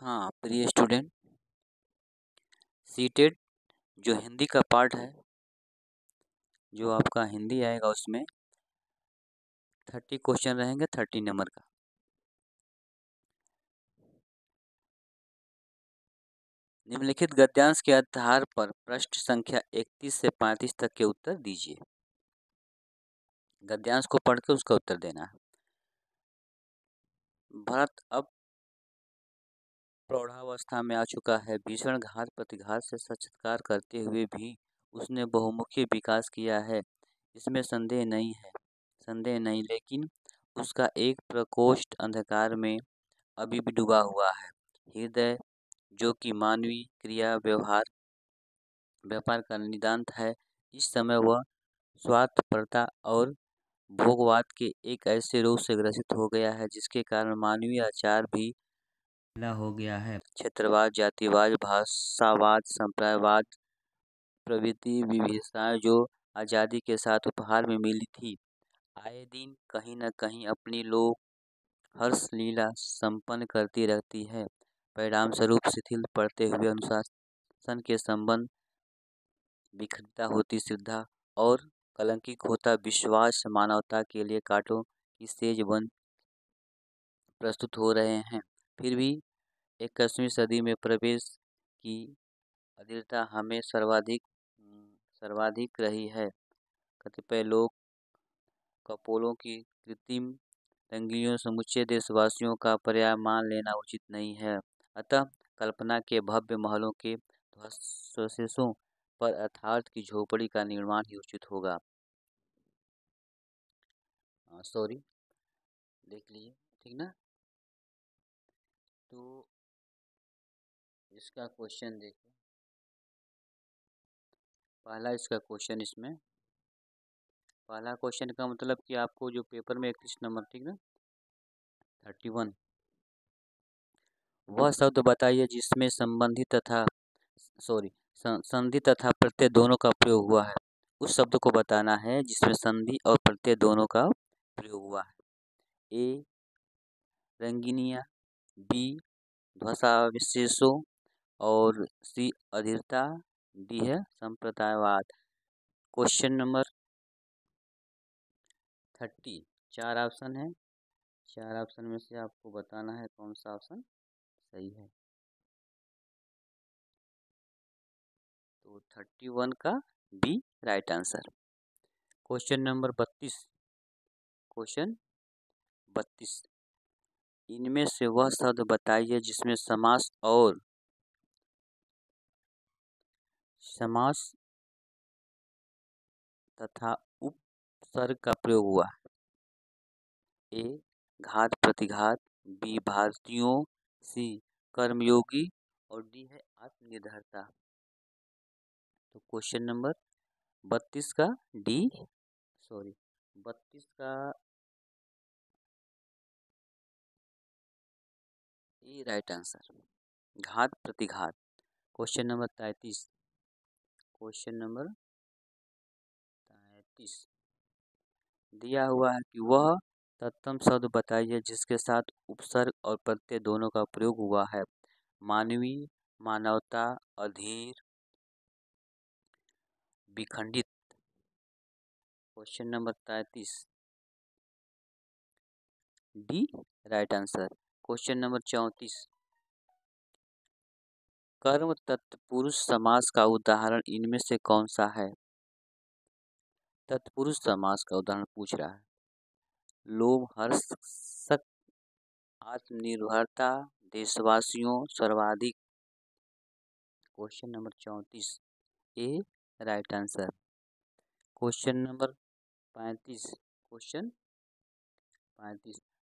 हाँ प्रिय student, CTET जो हिंदी का पार्ट है, जो आपका हिंदी आएगा उसमें 30 क्वेश्चन रहेंगे 30 नंबर का। निम्नलिखित गद्यांश के आधार पर पृष्ठ संख्या 31 से 35 तक के उत्तर दीजिए। गद्यांश को पढ़ के उसका उत्तर देना है। भरत अब प्रौढ़ावस्था में आ चुका है। भीषण घात प्रतिघात से सत्कार करते हुए भी उसने बहुमुखी विकास किया है, इसमें संदेह नहीं, लेकिन उसका एक प्रकोष्ठ अंधकार में अभी भी डूबा हुआ है। हृदय, जो कि मानवीय क्रिया व्यापार का निदान है, इस समय वह स्वार्थपरता और भोगवाद के एक ऐसे रोग से ग्रसित हो गया है जिसके कारण मानवीय आचार भी ढीला हो गया है। क्षेत्रवाद, जातिवाद, भाषावाद, संप्रदायवाद प्रभृति विविधताएं जो आज़ादी के साथ उपहार में मिली थी, आए दिन कहीं न कहीं अपनी लोक हर्ष लीला संपन्न करती रहती है। परिणाम स्वरूप शिथिल पड़ते हुए अनुशासन के संबंध, विखंडित होती श्रद्धा और कलंकित होता विश्वास मानवता के लिए कांटों की सेज बन प्रस्तुत हो रहे हैं। फिर भी 21वीं सदी में प्रवेश की अधीरता हमें सर्वाधिक रही है। कतिपय लोग कपोलों की कृत्रिम रंगीनियों समुच्चय देशवासियों का पर्याय मान लेना उचित नहीं है। अतः कल्पना के भव्य महलों के ध्वंसावशेषों पर अर्थात की झोपड़ी का निर्माण ही उचित होगा। सॉरी, देख लीजिए, ठीक ना। तो इसका क्वेश्चन देखो, पहला इसका क्वेश्चन इसमें पहला क्वेश्चन का मतलब कि आपको जो पेपर में 31 नंबर, ठीक ना, 31, वह शब्द बताइए जिसमें संधि तथा प्रत्यय दोनों का प्रयोग हुआ है। उस शब्द को बताना है जिसमें संधि और प्रत्यय दोनों का प्रयोग हुआ है। ए रंगीनिया, बी ध्वंसावशेषों और सी अधीरता, डी है संप्रदायवाद। क्वेश्चन नंबर 30, 4 ऑप्शन है। 4 ऑप्शन में से आपको बताना है कौन सा ऑप्शन सही है। तो 31 का B right answer. Question number 32, question 32, इनमें से वह शब्द बताइए जिसमें समास तथा उपसर्ग का प्रयोग हुआ है। ए घात प्रतिघात, बी भारतीयों, सी कर्मयोगी और डी है आत्मनिर्भरता। तो क्वेश्चन नंबर 32 का 32 का ए राइट आंसर, घात प्रतिघात। क्वेश्चन नंबर 33, दिया हुआ है कि वह तत्सम शब्द बताइए जिसके साथ उपसर्ग और प्रत्यय दोनों का प्रयोग हुआ है। मानवीय, मानवता, अधीर, विखंडित। Question number 33, D right answer. Question number 34, कर्म तत्पुरुष समास का उदाहरण इनमें से कौन सा है। तत्पुरुष समास का उदाहरण पूछ रहा है। लोभ, हर्ष, शक, आत्मनिर्भरता, देशवासियों, सर्वाधिक। क्वेश्चन नंबर 34 ए राइट आंसर। क्वेश्चन नंबर 35,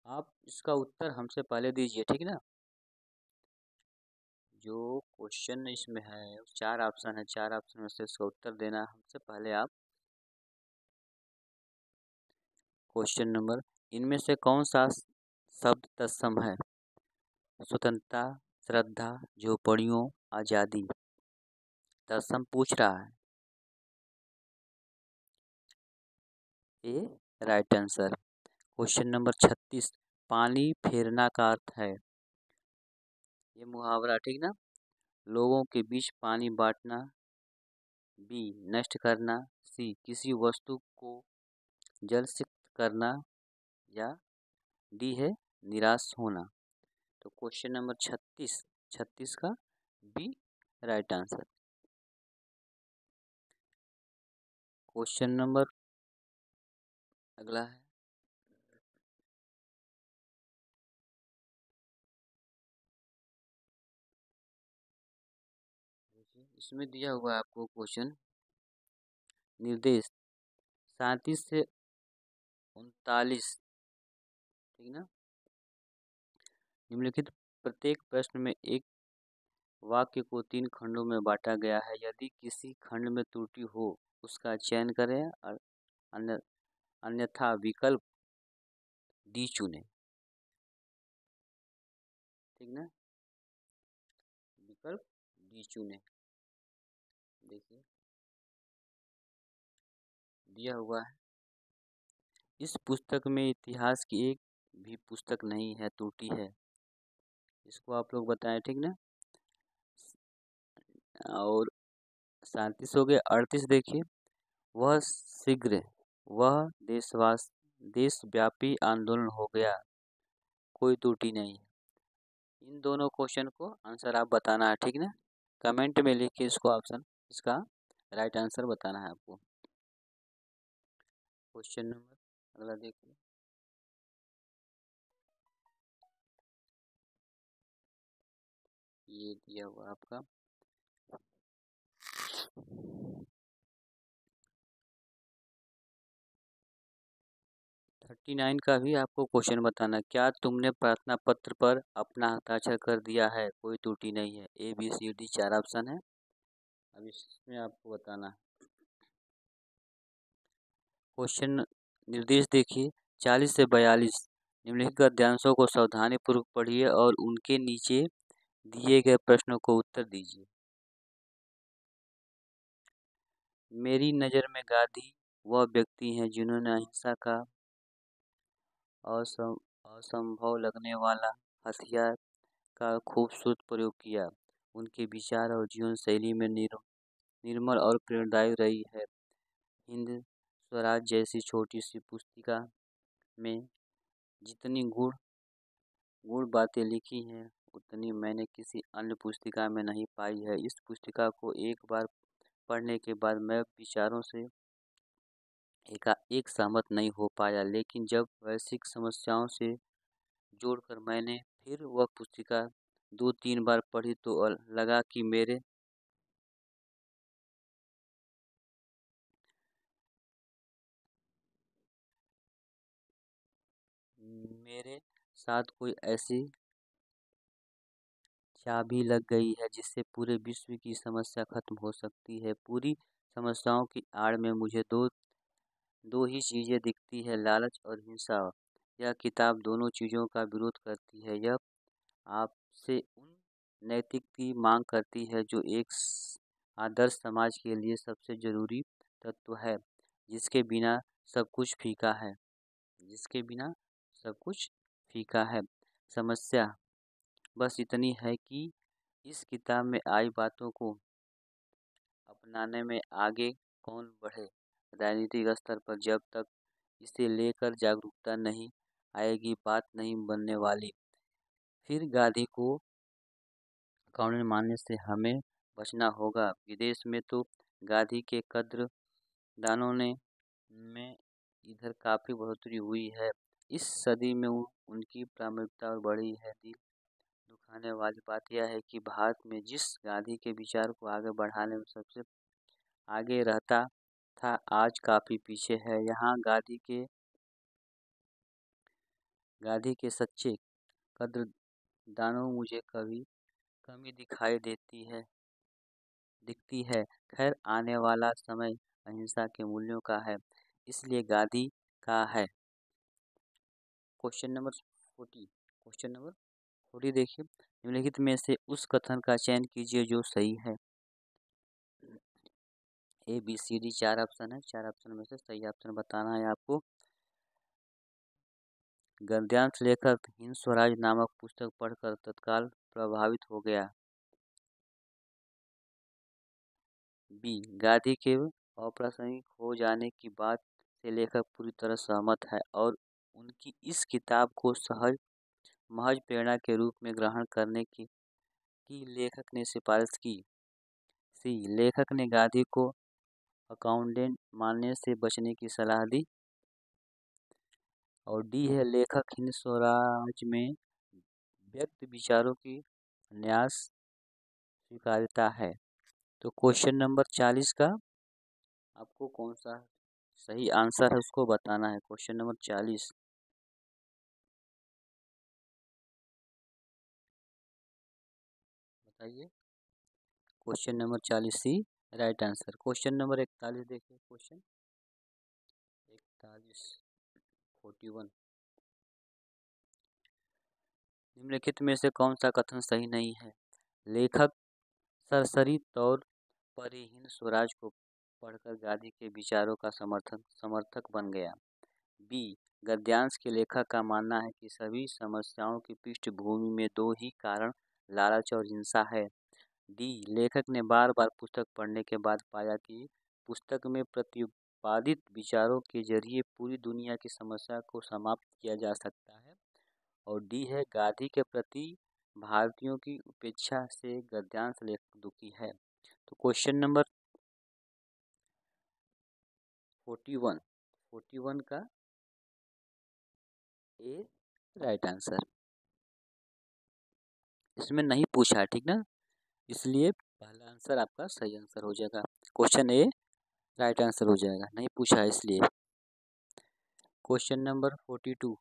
आप इसका उत्तर हमसे पहले दीजिए, ठीक ना। जो क्वेश्चन इसमें है 4 ऑप्शन है, 4 ऑप्शन में से इसका उत्तर देना हमसे पहले आप। क्वेश्चन नंबर, इनमें से कौन सा शब्द तत्सम है। स्वतंत्रता, श्रद्धा, झोपड़ियों, आज़ादी। तत्सम पूछ रहा है। ए राइट आंसर। क्वेश्चन नंबर 36, पानी फेरना का अर्थ है। ये मुहावरा, ठीक ना। लोगों के बीच पानी बांटना, बी नष्ट करना, सी किसी वस्तु को जल से करना, या डी है निराश होना। तो क्वेश्चन नंबर 36, 36 का B right answer. Question number अगला है, इसमें दिया हुआ है आपको क्वेश्चन, निर्देश 37 से 39, ठीक ना। निम्नलिखित प्रत्येक प्रश्न में एक वाक्य को 3 खंडों में बांटा गया है। यदि किसी खंड में त्रुटि हो उसका चयन करें और अन्यथा विकल्प डी चुनें, ठीक ना। विकल्प डी चुनें। देखिए दिया हुआ है, इस पुस्तक में इतिहास की एक भी पुस्तक नहीं है, त्रुटि है। इसको आप लोग बताएं, ठीक ना। और 37 हो गया। 38 देखिए, वह शीघ्र वह देशव्यापी आंदोलन हो गया, कोई त्रुटि नहीं है। इन दोनों क्वेश्चन को आंसर आप बताना है, ठीक ना। कमेंट में लिख के इसको ऑप्शन, इसका राइट आंसर बताना है आपको। क्वेश्चन नंबर अगला देखिए, ये दिया हुआ आपका 39 का भी आपको क्वेश्चन बताना। क्या तुमने प्रार्थना पत्र पर अपना हस्ताक्षर कर दिया है, कोई त्रुटि नहीं है। A B C D 4 option है, अब इसमें आपको बताना है। क्वेश्चन निर्देश देखिए 40 से 42, निम्नलिखित गद्यांशों को सावधानीपूर्वक पढ़िए और उनके नीचे दिए गए प्रश्नों को उत्तर दीजिए। मेरी नज़र में गांधी वह व्यक्ति हैं जिन्होंने अहिंसा का असंभव लगने वाला हथियार का खूबसूरत प्रयोग किया। उनके विचार और जीवन शैली में निर्मल और प्रेरणादायक रही है। हिंद स्वराज जैसी छोटी सी पुस्तिका में जितनी गुण बातें लिखी हैं उतनी मैंने किसी अन्य पुस्तिका में नहीं पाई है। इस पुस्तिका को एक बार पढ़ने के बाद मैं विचारों से एक सहमत नहीं हो पाया, लेकिन जब वैश्विक समस्याओं से जोड़कर मैंने फिर वह पुस्तिका 2-3 बार पढ़ी तो लगा कि मेरे साथ कोई ऐसी चाबी लग गई है जिससे पूरे विश्व की समस्या खत्म हो सकती है। पूरी समस्याओं की आड़ में मुझे दो ही चीज़ें दिखती है, लालच और हिंसा। यह किताब दोनों चीज़ों का विरोध करती है। यह आपसे उन नैतिक की मांग करती है जो एक आदर्श समाज के लिए सबसे ज़रूरी तत्व है, जिसके बिना सब कुछ फीका है। जिसके बिना सब कुछ फीका है। समस्या बस इतनी है कि इस किताब में आई बातों को अपनाने में आगे कौन बढ़े। राजनीतिक स्तर पर जब तक इसे लेकर जागरूकता नहीं आएगी, बात नहीं बनने वाली। फिर गांधी को कानून मानने से हमें बचना होगा। विदेश में तो गांधी के कद्रदानों ने में इधर काफ़ी बढ़ोतरी हुई है। इस सदी में उनकी प्रामुख्यता और बढ़ी है। दिल दुखाने वाली बात यह है कि भारत में जिस गांधी के विचार को आगे बढ़ाने में सबसे आगे रहता था, आज काफ़ी पीछे है। यहाँ गांधी के सच्चे कद्रदानों मुझे कभी कमी दिखती है। खैर, आने वाला समय अहिंसा के मूल्यों का है, इसलिए गांधी का है। क्वेश्चन नंबर 40, क्वेश्चन नंबर 40 देखिए, निम्नलिखित में से उस कथन का चयन कीजिए जो सही है। A B C D 4 option है, 4 ऑप्शन में से सही ऑप्शन बताना है आपको। गद्यांश लेखक हिंद स्वराज नामक पुस्तक पढ़कर तत्काल प्रभावित हो गया। बी, गांधी के अप्रासंगिक हो जाने की बात से लेखक पूरी तरह सहमत है और उनकी इस किताब को महज प्रेरणा के रूप में ग्रहण करने की लेखक ने सिफारिश की। सी, लेखक ने गांधी को अकाउंटेंट मानने से बचने की सलाह दी। और डी है, लेखक हिंद स्वराज में व्यक्त विचारों की न्यास स्वीकार्यता है। तो क्वेश्चन नंबर 40 का आपको कौन सा सही आंसर है उसको बताना है। क्वेश्चन नंबर 40 बताइए। क्वेश्चन नंबर 40 सी राइट आंसर। क्वेश्चन नंबर 41 देखिए। क्वेश्चन 41 41 निम्नलिखित में से कौन सा कथन सही नहीं है। लेखक सरसरी तौर पर ही हिंद स्वराज को पढ़कर गांधी के विचारों का समर्थक बन गया। बी, गद्यांश के लेखक का मानना है कि सभी समस्याओं की पृष्ठभूमि में दो ही कारण लालच और हिंसा है। डी, लेखक ने बार बार पुस्तक पढ़ने के बाद पाया कि पुस्तक में प्रतिपादित विचारों के जरिए पूरी दुनिया की समस्या को समाप्त किया जा सकता है। और डी है, गांधी के प्रति भारतीयों की उपेक्षा से गद्यांश लेखक दुखी है। तो क्वेश्चन नंबर 41 का ए राइट आंसर। इसमें नहीं पूछा है, ठीक ना, इसलिए पहला आंसर आपका सही आंसर हो जाएगा। क्वेश्चन ए राइट आंसर हो जाएगा, नहीं पूछा है इसलिए। Question number 42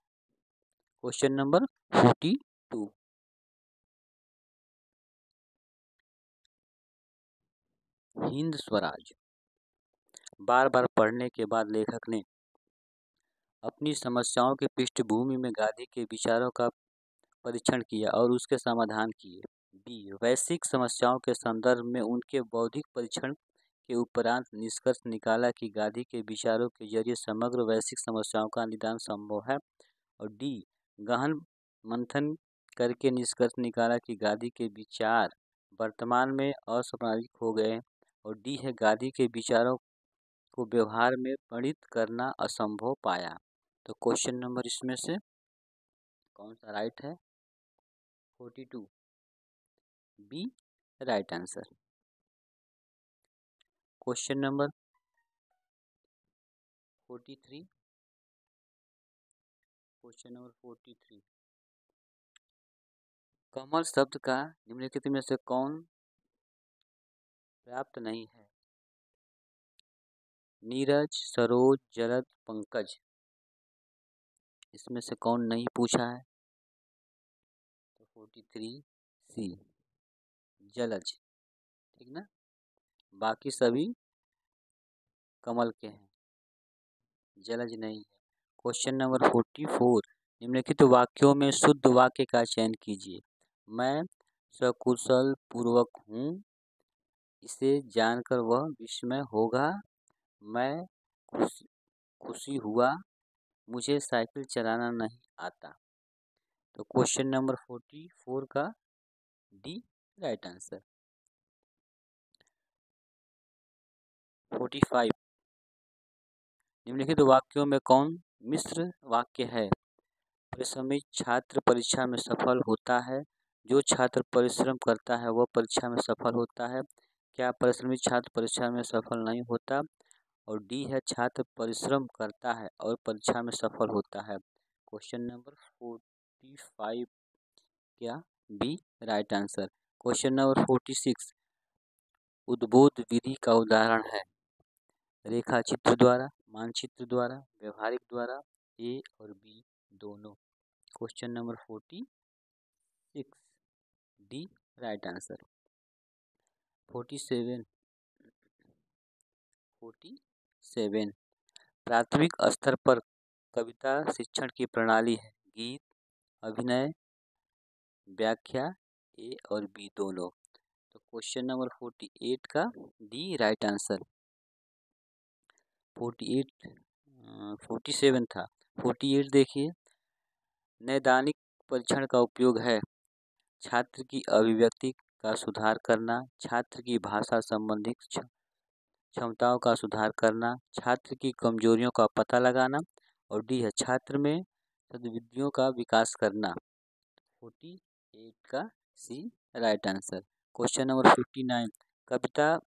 question number 42 Hind Swaraj बार बार पढ़ने के बाद लेखक ने अपनी समस्याओं की पृष्ठभूमि में गांधी के विचारों का परीक्षण किया और उसके समाधान किए। बी, वैश्विक समस्याओं के संदर्भ में उनके बौद्धिक परीक्षण के उपरांत निष्कर्ष निकाला कि गांधी के विचारों के जरिए समग्र वैश्विक समस्याओं का निदान संभव है। और डी, गहन मंथन करके निष्कर्ष निकाला कि गांधी के विचार वर्तमान में असामाजिक हो गए। और डी है, गांधी के विचारों को व्यवहार में परिणत करना असंभव पाया। तो क्वेश्चन नंबर इसमें से कौन सा राइट है। 42 B right answer. Question number 43 question number 43 कमल शब्द का निम्नलिखित में से कौन पर्याप्त नहीं है। नीरज, सरोज, जलद, पंकज, इसमें से कौन नहीं पूछा है। तो 43 सी जलज, ठीक ना, बाकी सभी कमल के हैं, जलज नहीं है। क्वेश्चन नंबर 44 निम्नलिखित वाक्यों में शुद्ध वाक्य का चयन कीजिए। मैं सकुशल पूर्वक हूँ, इसे जानकर वह विस्मय होगा। मैं खुशी हुआ, मुझे साइकिल चलाना नहीं आता। तो क्वेश्चन नंबर 44 का डी राइट आंसर। 45 निम्नलिखित वाक्यों में कौन मिश्र वाक्य है। परिश्रमी छात्र परीक्षा में सफल होता है, जो छात्र परिश्रम करता है वह परीक्षा में सफल होता है। क्या परिश्रमी छात्र परीक्षा में सफल नहीं होता। और डी है, छात्र परिश्रम करता है और परीक्षा में सफल होता है। क्वेश्चन नंबर 45 क्या B right answer. Question number 46 उद्बोध विधि का उदाहरण है। रेखाचित्र द्वारा, मानचित्र द्वारा, व्यवहारिक द्वारा, ए और बी दोनों। Question number 46 D right answer. 47 प्राथमिक स्तर पर कविता शिक्षण की प्रणाली है। गीत, अभिनय, व्याख्या, ए और बी दोनों। तो क्वेश्चन नंबर 48 का डी राइट आंसर। 47 था। 48 देखिए, नैदानिक परीक्षण का उपयोग है छात्र की अभिव्यक्ति का सुधार करना, छात्र की भाषा संबंधित क्षमताओं का सुधार करना, छात्र की कमजोरियों का पता लगाना, और डी है छात्र में सद्बुद्धियों का विकास करना। 48 का सी राइट आंसर। क्वेश्चन नंबर 59, कविता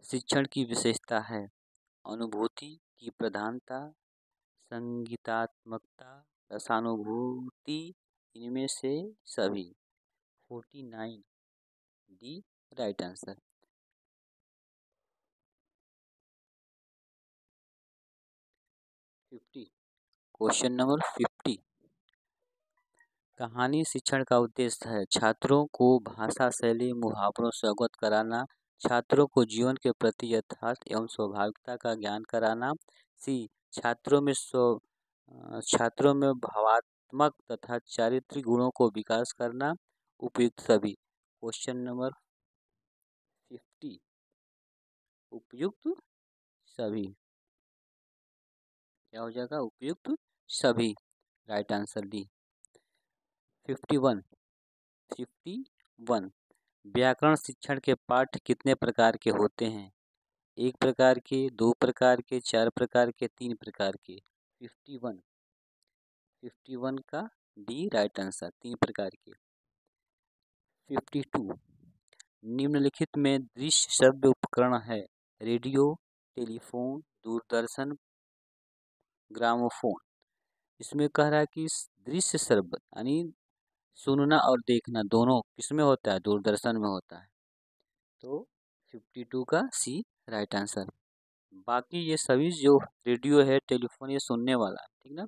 शिक्षण की विशेषता है अनुभूति की प्रधानता, संगीतात्मकता, रसानुभूति, इनमें से सभी। 49 D right answer. 50 question number 50, कहानी शिक्षण का उद्देश्य है छात्रों को भाषा शैली मुहावरों से अवगत कराना, छात्रों को जीवन के प्रति यथार्थ एवं स्वाभाविकता का ज्ञान कराना, सी छात्रों में भावात्मक तथा चारित्रिक गुणों को विकास करना, उपयुक्त सभी। क्वेश्चन नंबर 50 उपयुक्त सभी क्या हो जाएगा? उपयुक्त सभी राइट आंसर डी। 51 व्याकरण शिक्षण के पाठ कितने प्रकार के होते हैं? 1 प्रकार के, 2 प्रकार के, 4 प्रकार के, 3 प्रकार के। 51 का डी राइट आंसर, 3 प्रकार के। 52 निम्नलिखित में दृश्य श्रव्य उपकरण है रेडियो, टेलीफोन, दूरदर्शन, ग्रामोफोन। इसमें कह रहा है कि दृश्य श्रव्य यानी सुनना और देखना दोनों किसमें होता है? दूरदर्शन में होता है। तो 52 का सी राइट आंसर। बाकी ये सभी जो रेडियो है, टेलीफोन, ये सुनने वाला है, ठीक ना।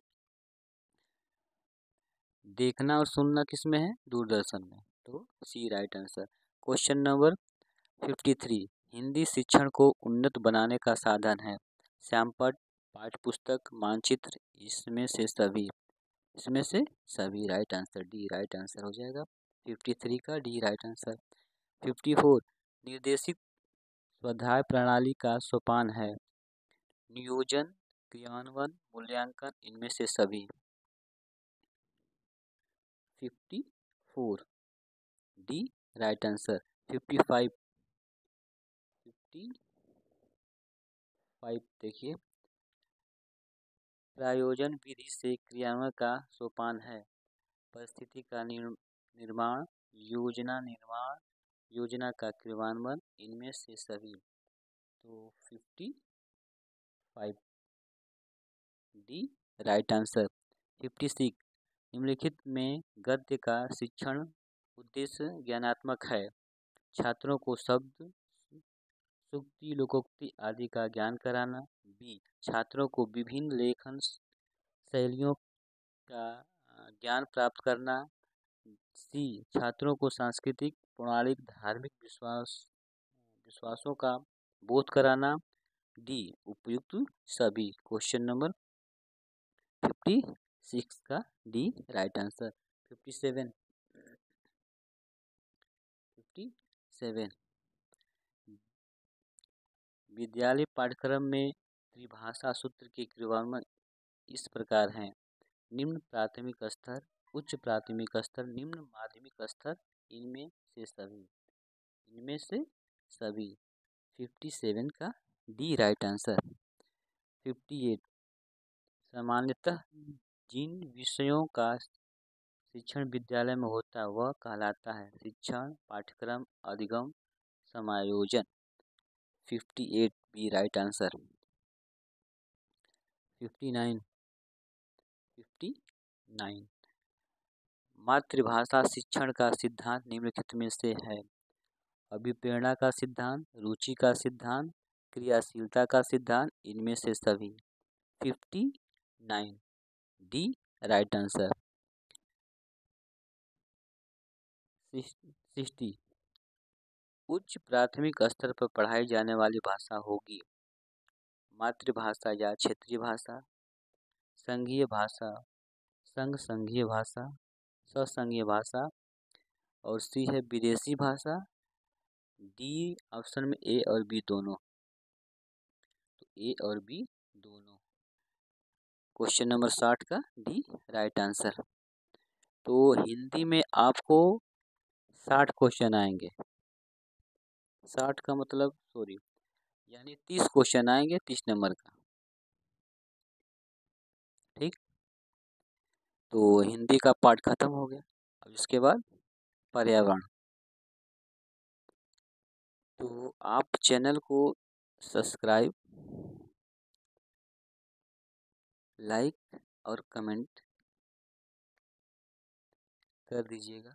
देखना और सुनना किसमें है? दूरदर्शन में। तो C right answer. Question number 53 Hindi शिक्षण को उन्नत बनाने का साधन है श्यामपट्ट, पाठ्यपुस्तक, मानचित्र, इसमें से सभी। इसमें से सभी right answer D right answer हो जाएगा। 53 का डी राइट आंसर। 54 निर्देशित स्वाध्याय प्रणाली का सोपान है नियोजन, क्रियान्वयन, मूल्यांकन, इनमें से सभी। 54 डी राइट आंसर। 55 देखिए प्रायोजन विधि से क्रियान्वयन का सोपान है परिस्थिति का निर्माण, योजना निर्माण, योजना का क्रियान्वयन, इनमें से सभी। तो 55 डी राइट आंसर। 56 निम्नलिखित में गद्य का शिक्षण उद्देश्य ज्ञानात्मक है छात्रों को शब्द, सूक्ति, लोकोक्ति आदि का ज्ञान कराना। बी छात्रों को विभिन्न लेखन शैलियों का ज्ञान प्राप्त करना। सी छात्रों को सांस्कृतिक, पौराणिक, धार्मिक विश्वासों का बोध कराना। डी उपयुक्त सभी। क्वेश्चन नंबर 56 का डी राइट आंसर। 57 विद्यालय पाठ्यक्रम में त्रिभाषा सूत्र के क्रियान्वयन इस प्रकार हैं निम्न प्राथमिक स्तर, उच्च प्राथमिक स्तर, निम्न माध्यमिक स्तर, इनमें से सभी। 57 का डी राइट आंसर। 58 सामान्यतः जिन विषयों का शिक्षण विद्यालय में होता है वह कहलाता है शिक्षण, पाठ्यक्रम, अधिगम, समायोजन। 58 बी राइट आंसर। 59 मातृभाषा शिक्षण का सिद्धांत निम्नलिखित में से है अभिप्रेरणा का सिद्धांत, रुचि का सिद्धांत, क्रियाशीलता का सिद्धांत, इनमें से सभी। 59 डी राइट आंसर। 60 उच्च प्राथमिक स्तर पर पढ़ाई जाने वाली भाषा होगी मातृभाषा या क्षेत्रीय भाषा, संघीय भाषा, संघ संघीय भाषा, ससंघीय भाषा, और सी है विदेशी भाषा। डी ऑप्शन में ए और बी दोनों। तो ए और बी दोनों क्वेश्चन नंबर 60 का डी राइट आंसर। तो हिंदी में आपको 60 क्वेश्चन आएंगे। 60 का मतलब सॉरी यानी 30 क्वेश्चन आएंगे 30 नंबर का। ठीक, तो हिंदी का पार्ट खत्म हो गया। अब इसके बाद पर्यावरण। तो आप चैनल को सब्सक्राइब, लाइक और कमेंट कर दीजिएगा।